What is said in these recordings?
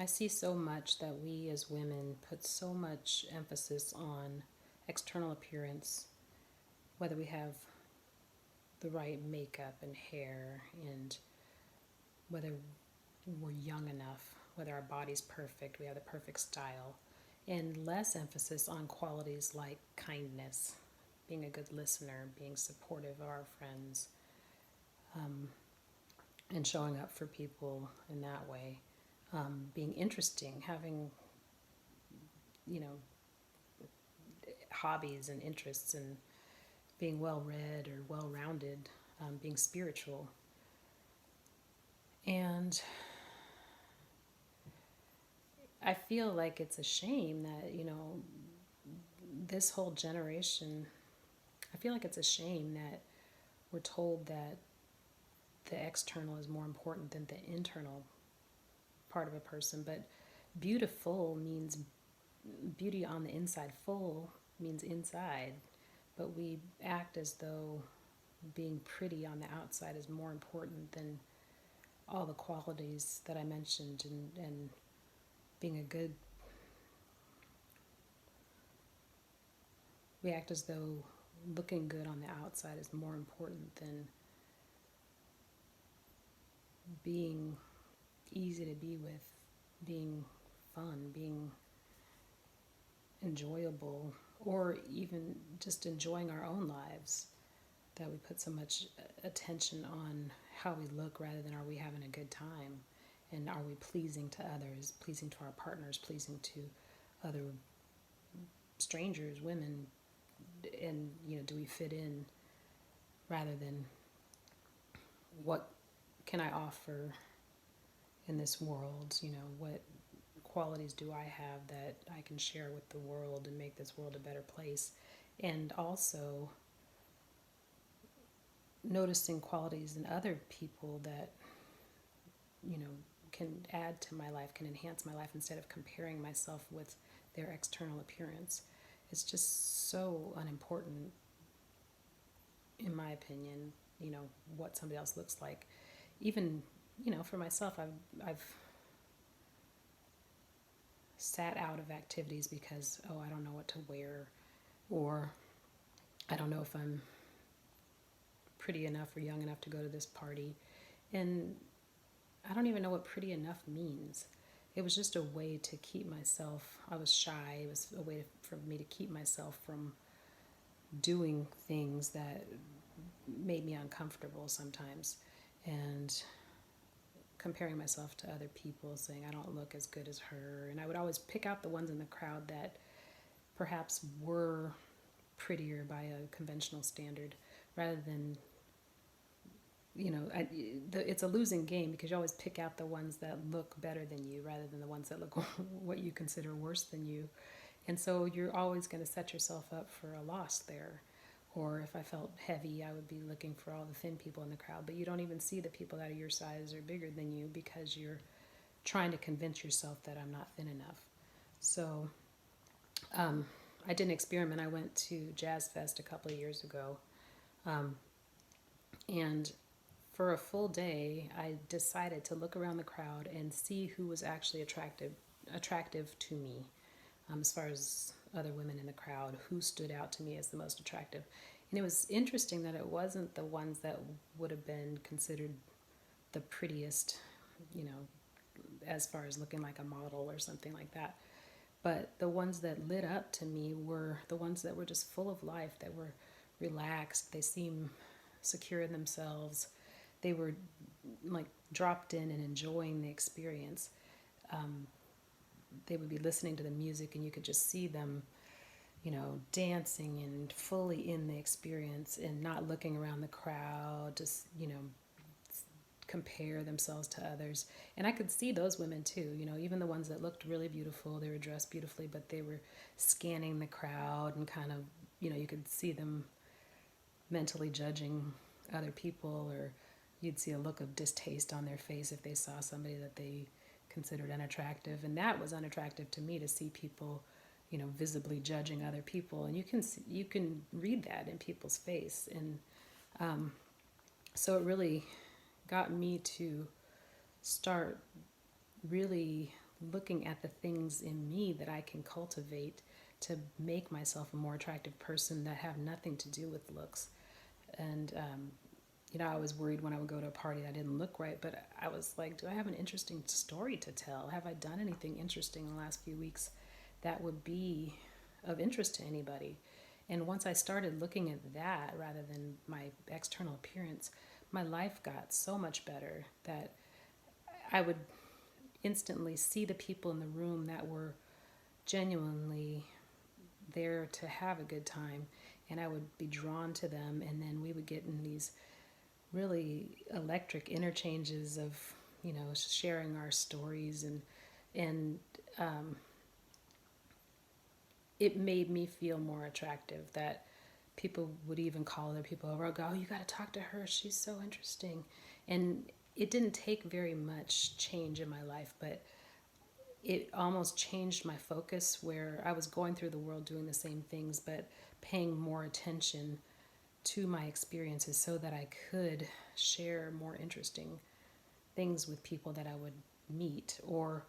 I see so much that we as women put so much emphasis on external appearance, whether we have the right makeup and hair, and whether we're young enough, whether our body's perfect, we have the perfect style, and less emphasis on qualities like kindness, being a good listener, being supportive of our friends, and showing up for people in that way, being interesting, having, you know, hobbies and interests, and being well read or well rounded, being spiritual. And I feel like it's a shame that, this whole generation, I feel like it's a shame that we're told that the external is more important than the internal part of a person. But beautiful means beauty on the inside, full means inside. But we act as though being pretty on the outside is more important than all the qualities that I mentioned, and being a good, we act as though looking good on the outside is more important than being easy to be with, being fun, being enjoyable, or even just enjoying our own lives. That we put so much attention on how we look rather than are we having a good time, and are we pleasing to others, pleasing to our partners, pleasing to other strangers, women, and do we fit in rather than what can I offer in this world? What qualities do I have that I can share with the world and make this world a better place? And also noticing qualities in other people that, you know, can add to my life, can enhance my life, instead of comparing myself with their external appearance. It's just so unimportant, in my opinion, what somebody else looks like. Even, for myself, I've sat out of activities because, oh, I don't know what to wear, or I don't know if I'm pretty enough or young enough to go to this party. And I don't even know what pretty enough means. It was just a way to keep myself, I was shy. It was a way for me to keep myself from doing things that made me uncomfortable sometimes. And comparing myself to other people, saying I don't look as good as her. And I would always pick out the ones in the crowd that perhaps were prettier by a conventional standard, rather than, it's a losing game, because you always pick out the ones that look better than you rather than the ones that look what you consider worse than you. And so you're always going to set yourself up for a loss there. Or if I felt heavy, I would be looking for all the thin people in the crowd. But you don't even see the people that are your size or bigger than you, because you're trying to convince yourself that I'm not thin enough. So I did an experiment. I went to Jazz Fest a couple of years ago. And for a full day, I decided to look around the crowd and see who was actually attractive to me, as far as other women in the crowd, who stood out to me as the most attractive. And it was interesting that it wasn't the ones that would have been considered the prettiest, you know, as far as looking like a model or something like that. But the ones that lit up to me were the ones that were just full of life, that were relaxed. They seemed secure in themselves. They were like dropped in and enjoying the experience. They would be listening to the music, and you could just see them, dancing and fully in the experience, and not looking around the crowd, just, compare themselves to others. And I could see those women too, even the ones that looked really beautiful, they were dressed beautifully, but they were scanning the crowd and kind of, you could see them mentally judging other people, or you'd see a look of distaste on their face if they saw somebody that they considered unattractive. And that was unattractive to me, to see people, visibly judging other people. And you can read that in people's face. And so it really got me to start really looking at the things in me that I can cultivate to make myself a more attractive person that have nothing to do with looks. And, I was worried when I would go to a party I didn't look right, but I was like, do I have an interesting story to tell? Have I done anything interesting in the last few weeks that would be of interest to anybody? And once I started looking at that rather than my external appearance, my life got so much better that I would instantly see the people in the room that were genuinely there to have a good time, and I would be drawn to them, and then we would get in these really electric interchanges of sharing our stories, and it made me feel more attractive that people would even call other people over and go, oh, you got to talk to her, she's so interesting. And it didn't take very much change in my life, but it almost changed my focus, where I was going through the world doing the same things, but paying more attention to my experiences so that I could share more interesting things with people that I would meet, or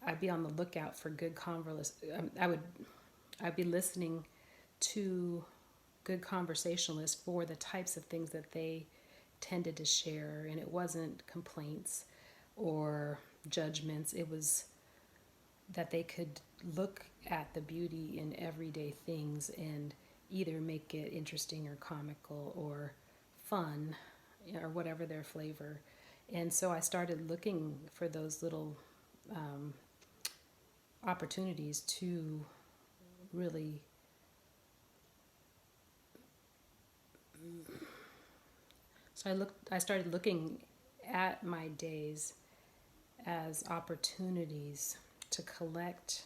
I'd be on the lookout for good conversation. I'd be listening to good conversationalists for the types of things that they tended to share, and it wasn't complaints or judgments. It was that they could look at the beauty in everyday things and either make it interesting or comical or fun or whatever their flavor. And so I started looking for those little opportunities to really I started looking at my days as opportunities to collect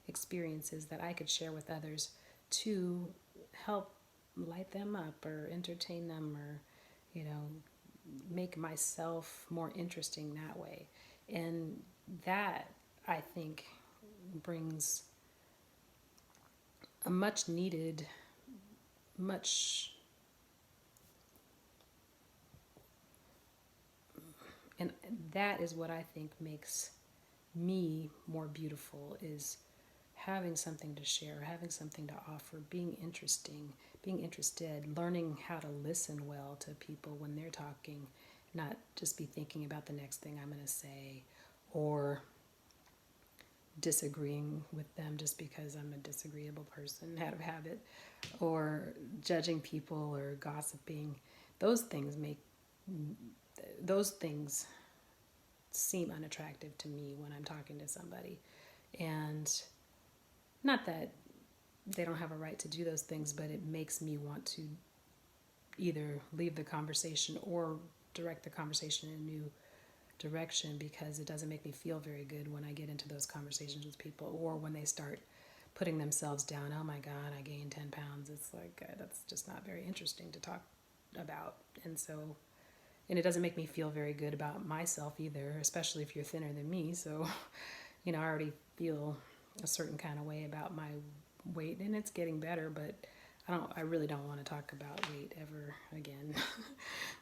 experiences that I could share with others to help light them up or entertain them, or make myself more interesting that way. And that, I think, brings a much needed, and that is what I think makes me more beautiful, is having something to share, having something to offer, being interested, learning how to listen well to people when they're talking, not just be thinking about the next thing I'm going to say, or disagreeing with them just because I'm a disagreeable person out of habit, or judging people or gossiping. Those things seem unattractive to me when I'm talking to somebody. And not that they don't have a right to do those things, but it makes me want to either leave the conversation or direct the conversation in a new direction, because it doesn't make me feel very good when I get into those conversations with people, or when they start putting themselves down. Oh my God, I gained 10 pounds. It's like, that's just not very interesting to talk about. And it doesn't make me feel very good about myself either, especially if you're thinner than me. So, I already feel a certain kind of way about my weight, and it's getting better, but I really don't want to talk about weight ever again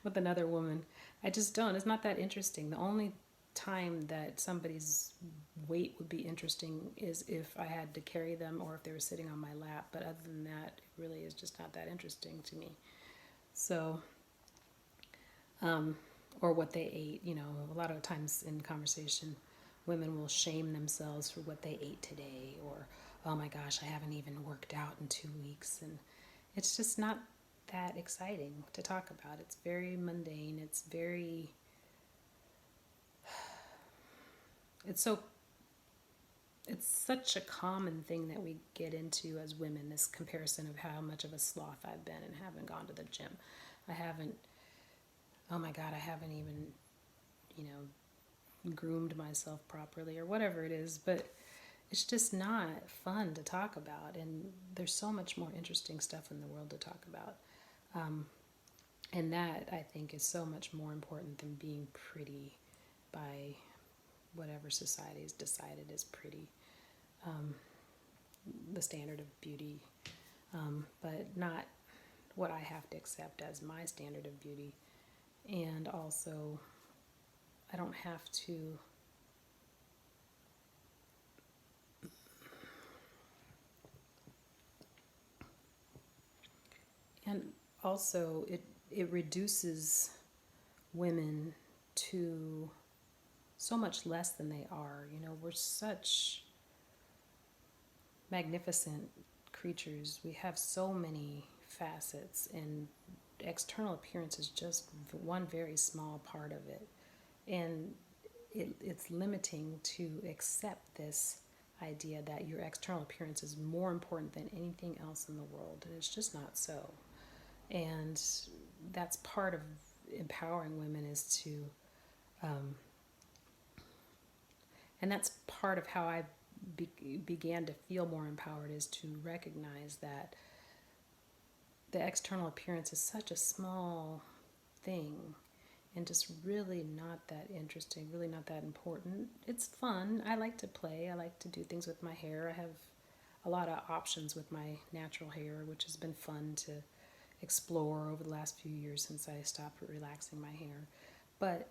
with another woman. I just don't. It's not that interesting. The only time that somebody's weight would be interesting is if I had to carry them or if they were sitting on my lap. But other than that, it really is just not that interesting to me. So, or what they ate. A lot of times in conversation, women will shame themselves for what they ate today, or, oh my gosh, I haven't even worked out in 2 weeks. And it's just not that exciting to talk about. It's very mundane. It's such a common thing that we get into as women, this comparison of how much of a sloth I've been and haven't gone to the gym. Oh my God, I haven't even, groomed myself properly or whatever it is, but it's just not fun to talk about. And there's so much more interesting stuff in the world to talk about. And that, I think, is so much more important than being pretty by whatever society has decided is pretty, the standard of beauty, but not what I have to accept as my standard of beauty. And also, I don't have to also it reduces women to so much less than they are. You know, we're such magnificent creatures. We have so many facets, and external appearance is just one very small part of it. And it's limiting to accept this idea that your external appearance is more important than anything else in the world. And it's just not so. And that's part of empowering women is to, um, and that's part of how I began to feel more empowered, is to recognize that the external appearance is such a small thing and just really not that interesting, really not that important. It's fun. I like to play. I like to do things with my hair. I have a lot of options with my natural hair, which has been fun to explore over the last few years since I stopped relaxing my hair. But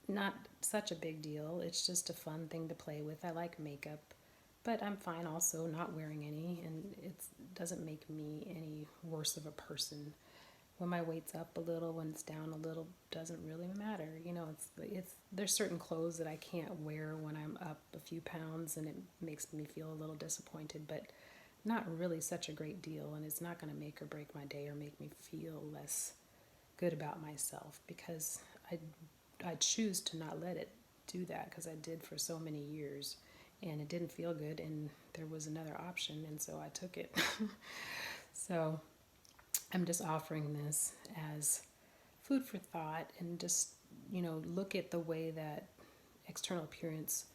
not such a big deal. It's just a fun thing to play with. I like makeup, but I'm fine also not wearing any, and it doesn't make me any worse of a person. When my weight's up a little, when it's down a little, doesn't really matter. You know, it's there's certain clothes that I can't wear when I'm up a few pounds, and it makes me feel a little disappointed, but not really such a great deal, and it's not going to make or break my day or make me feel less good about myself, because I choose to not let it do that, because I did for so many years, and it didn't feel good, and there was another option, and so I took it. So I'm just offering this as food for thought, and just, you know, look at the way that external appearance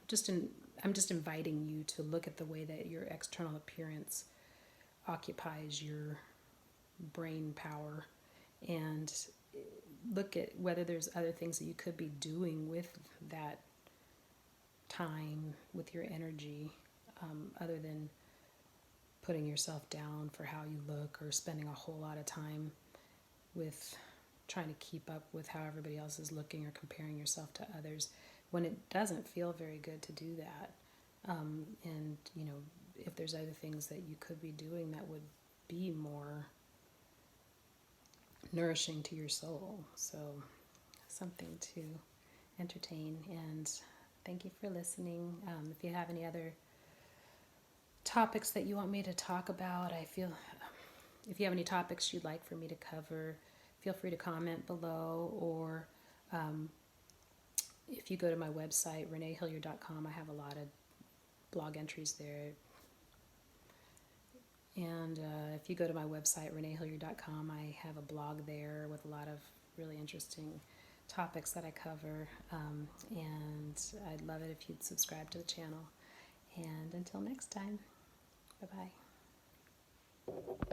just in I'm just inviting you to look at the way that your external appearance occupies your brain power, and look at whether there's other things that you could be doing with that time, with your energy, other than putting yourself down for how you look, or spending a whole lot of time with trying to keep up with how everybody else is looking, or comparing yourself to others, when it doesn't feel very good to do that. And, you know, if there's other things that you could be doing that would be more nourishing to your soul. So, something to entertain. And thank you for listening. If you have any other topics that you want me to talk about, if you have any topics you'd like for me to cover, feel free to comment below, or if you go to my website, reneehilliard.com, I have a lot of blog entries there. And if you go to my website, reneehilliard.com, I have a blog there with a lot of really interesting topics that I cover. And I'd love it if you'd subscribe to the channel. And until next time, bye-bye.